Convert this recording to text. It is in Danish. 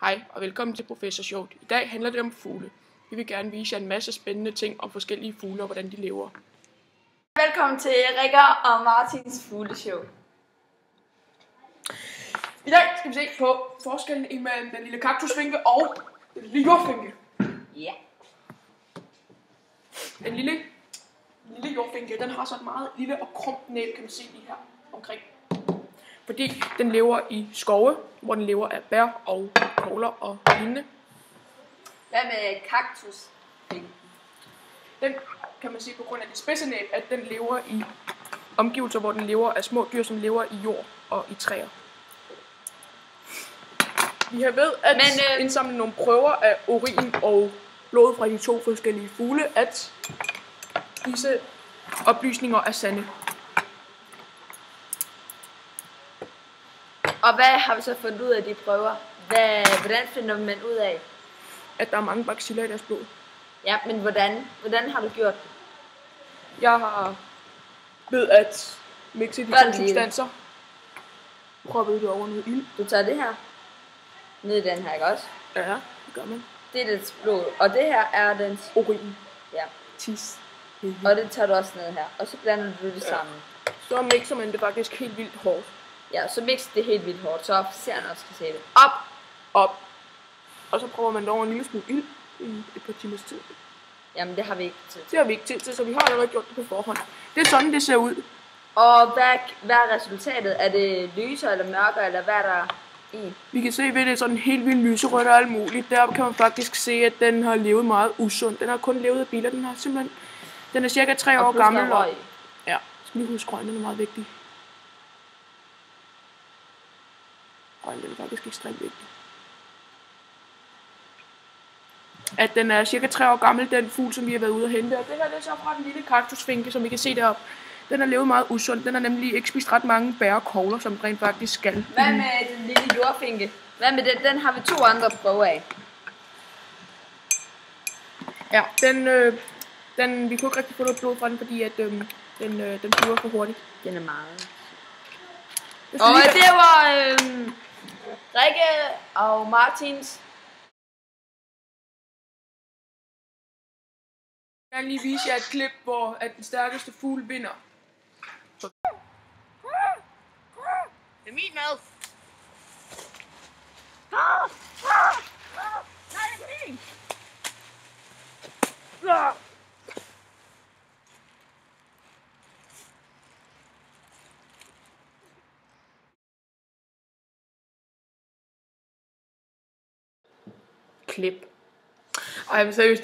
Hej og velkommen til Professor Sjovt. I dag handler det om fugle. Vi vil gerne vise jer en masse spændende ting om forskellige fugle og hvordan de lever. Velkommen til Rikker og Martins fugleshow. I dag skal vi se på forskellen imellem den lille kaktusfinke og den lille jordfinke. Ja. Den lille jordfinke, den har så et meget lille og krumt næb, kan man se lige her omkring. Fordi den lever i skove, hvor den lever af bær og kogler og lignende. Hvad med kaktus? Den kan man se på grund af det spidse næb, at den lever i omgivelser, hvor den lever af små dyr, som lever i jord og i træer. Vi har ved at indsamle nogle prøver af urin og blod fra de to forskellige fugle, at disse oplysninger er sande. Og hvad har vi så fundet ud af de prøver? Hvordan finder man ud af? At der er mange baciller i deres blod. Ja, men hvordan har du gjort det? Jeg har ved at mixe de to substanser. Proppet det over noget ild. Du tager det her ned i den her, ikke også? Ja, det gør man. Det er dens blod, og det her er dens urin. Ja. Tis. Og det tager du også ned her, og så blander du det sammen. Så mixer man det faktisk helt vildt hårdt. Ja, så mixer det helt vildt hårdt, så officeren også kan se det. Op. Og så prøver man det over en lille smule ild i et par timers tid. Jamen, det har vi ikke tid til. Det har vi ikke tid til, så vi har allerede gjort det på forhånd. Det er sådan, det ser ud. Og hvad er resultatet? Er det lysere eller mørkere, eller hvad er der i? Vi kan se ved det er sådan helt vildt lyserødt og alt muligt. Der kan man faktisk se, at den har levet meget usundt. Den har kun levet af biler. Den er cirka 3 år gammel. Og ja, skal lige huske, røgen er meget vigtig. Røgen er faktisk ekstremt vigtig. At den er cirka 3 år gammel, den fugl, som vi har været ude at hente. Og det her det er så fra den lille kaktusfinke, som vi kan se deroppe. Den har levet meget usundt. Den har nemlig ikke spist ret mange bær og kogler, som rent faktisk skal. Hvad med den lille jordfinke? Hvad med den? Den har vi 2 andre prøver af. Ja, vi kunne ikke rigtig få noget blod fra den, fordi at den flyver for hurtigt. Den er meget. Og det var Rikke og Martins. Jeg vil lige vise jer et klip, hvor at den stærkeste fugl vinder. Det er min mad. Nej, det er min. Klip. Ej, men seriøst,